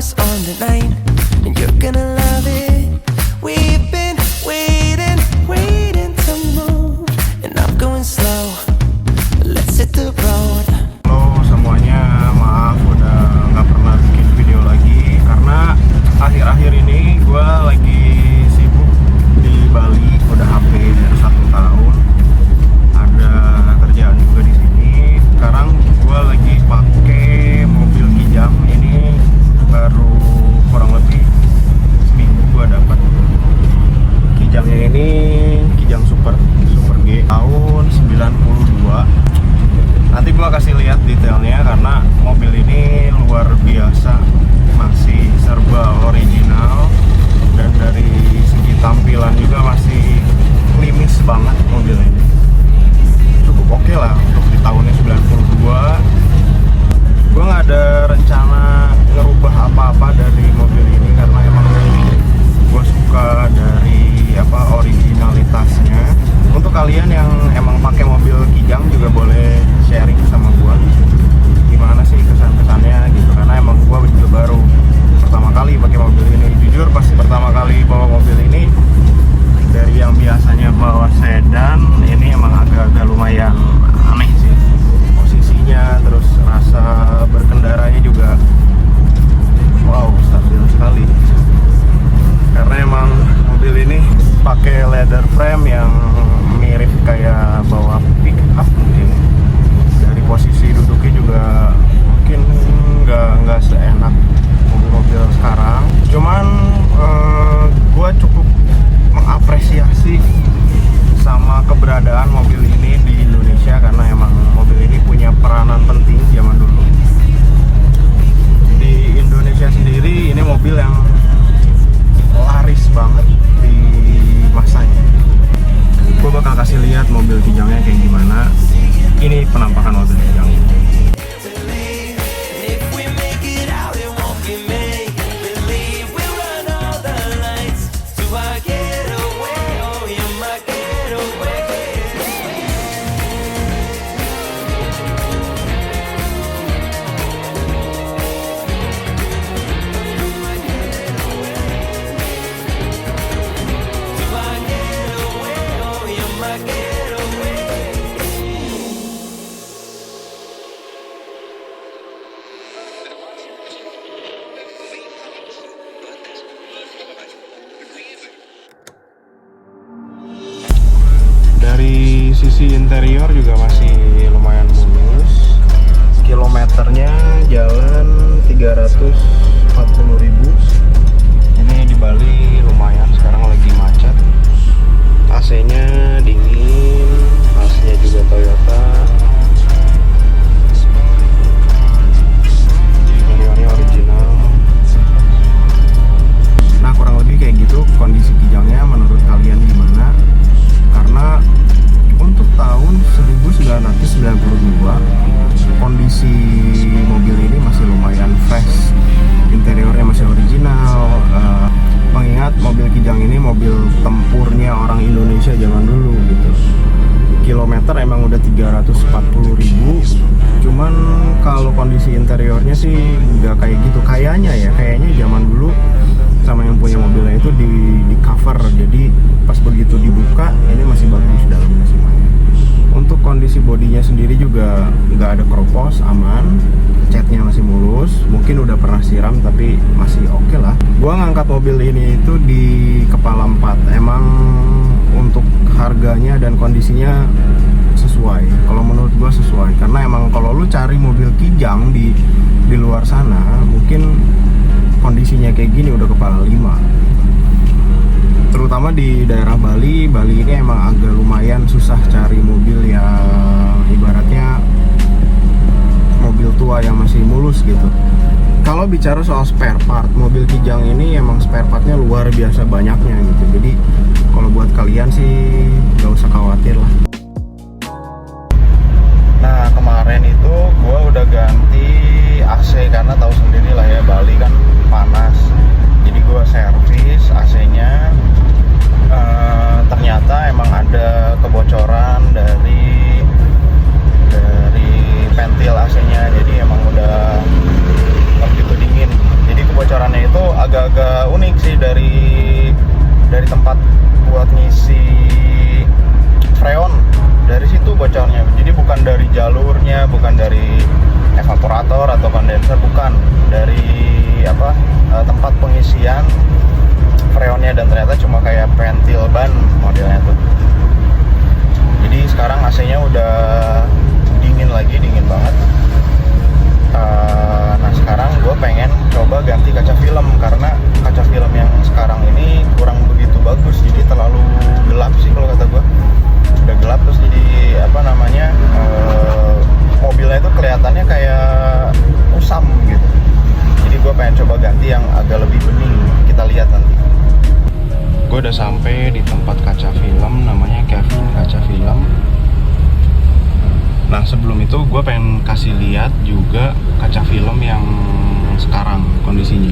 what's on the line, and you're gonna love it. We've been waiting to move, and I'm going slow. Let's hit the road. Halo semuanya, maaf udah nggak pernah bikin video lagi karena akhir-akhir ini gue lagi sibuk di Bali, udah hampir 1 tahun. Ada kerjaan juga di sini. Sekarang gue lagi pakai mobil Kijang. Ini baru kurang lebih seminggu gue dapat. Kijangnya ini Kijang Super G tahun 92. Nanti gue kasih lihat detailnya karena mobil ini luar biasa, masih serba original, dan dari segi tampilan juga masih klimis banget mobil ini. Cukup oke lah untuk di tahunnya 92. Gue nggak ada rencana ngerubah apa-apa dari mobil ini karena emang gue suka dari originalitasnya. Untuk kalian yang emang pakai mobil Kijang juga boleh sharing sama gue gimana sih kesan-kesannya gitu, karena emang gue juga baru pertama kali pakai mobil ini. Jujur pas pertama kali bawa mobil ini, dari yang biasanya bawa sedan, ini emang agak-agak lumayan aneh sih posisinya, terus rasa berkendaranya juga wow, stabil sekali. Karena emang mobil ini pakai leather frame yang mirip kayak bawa pick up mungkin. Dari posisi duduknya juga mungkin nggak seenak mobil-mobil sekarang. Cuman gue cukup mengapresiasi sama keberadaan mobil ini di Indonesia karena emang mobil ini punya peranan penting zaman dulu. Di Indonesia sendiri ini mobil yang laris banget di masanya. Gue bakal kasih lihat mobil Kijangnya kayak gimana. Ini penampakan mobil Kijang ini. Dari sisi interior juga masih lumayan mulus. Kilometernya jalan 340.000. Ini di Bali lumayan, sekarang lagi macet. AC-nya dingin, AC-nya juga Toyota. Interiornya original. Nah, kurang lebih kayak gitu kondisi Kijangnya. Menurut kalian gimana? Karena untuk tahun 1992 kondisi mobil ini masih lumayan fresh, interiornya masih original. Mengingat mobil Kijang ini mobil tempurnya orang Indonesia zaman dulu gitu. Kilometer emang udah 340.000. Cuman kalau kondisi interiornya sih nggak kayak gitu. Kayaknya zaman dulu sama yang punya mobilnya itu di cover, jadi pas begitu dibuka ini masih bagus dalamnya semuanya. Untuk kondisi bodinya sendiri juga nggak ada keropos, aman, catnya masih mulus. Mungkin udah pernah siram tapi masih oke lah. Gua ngangkat mobil ini itu di Kepala 4. Emang untuk harganya dan kondisinya sesuai. Kalau menurut gua sesuai, karena emang kalau lu cari mobil Kijang di luar sana mungkin kondisinya kayak gini udah Kepala 5. Terutama di daerah Bali ini emang agak lumayan susah cari mobil yang ibaratnya mobil tua yang masih mulus gitu. Kalau bicara soal spare part, mobil Kijang ini emang spare partnya luar biasa banyaknya gitu. Jadi kalau buat kalian sih gak usah khawatir lah. Nah, kemarin itu gue udah ganti AC karena tahu sendiri lah ya, Bali kan panas. Jadi gue servis AC-nya. Ternyata emang ada kebocoran dari ventil AC-nya. Jadi emang udah begitu dingin. Jadi kebocoran jalurnya, bukan dari evaporator atau kondenser, bukan dari tempat pengisian freonnya, dan ternyata cuma kayak pentil ban modelnya tuh. Jadi sekarang AC-nya udah dingin banget. Nah sekarang gue pengen coba ganti kaca film, karena kaca film yang sekarang ini kurang begitu bagus, jadi terlalu gelap sih kalau kata gue. Udah gelap, terus jadi mobilnya itu kelihatannya kayak usam gitu. Jadi gue pengen coba ganti yang agak lebih bening. Kita lihat nanti. Gue udah sampai di tempat kaca film, namanya Kevin Kaca Film. Nah sebelum itu gue pengen kasih lihat juga kaca film yang sekarang kondisinya.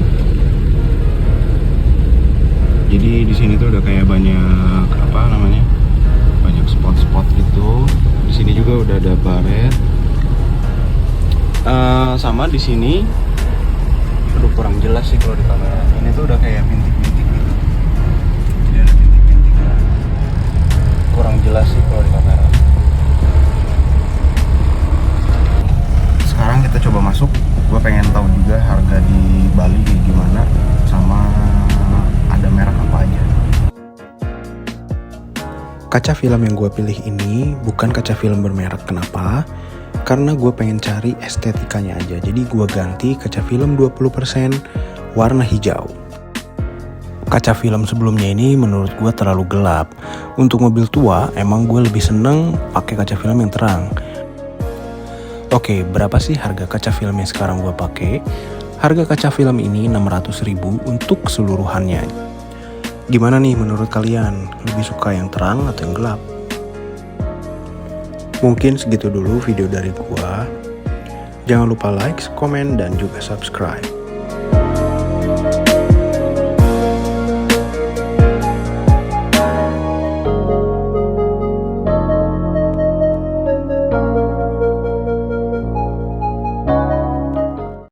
Jadi di sini tuh udah kayak banyak banyak spot-spot gitu. Di sini juga udah ada baret. Sama di sini, aduh kurang jelas sih kalau di kamera. Ini tuh udah kayak bintik-bintik gitu. Jadi ada bintik-bintiknya. Kurang jelas sih kalau di kamera. Sekarang kita coba masuk. Gue pengen tahu juga harga di Bali gimana, sama ada merek apa aja. Kaca film yang gue pilih ini bukan kaca film bermerek. Kenapa? Karena gue pengen cari estetikanya aja. Jadi gue ganti kaca film 20% warna hijau. Kaca film sebelumnya ini menurut gue terlalu gelap. Untuk mobil tua emang gue lebih seneng pakai kaca film yang terang. Oke, berapa sih harga kaca film yang sekarang gue pakai? Harga kaca film ini 600.000 untuk keseluruhannya. Gimana nih menurut kalian? Lebih suka yang terang atau yang gelap? Mungkin segitu dulu video dari gua. Jangan lupa like, komen, dan juga subscribe.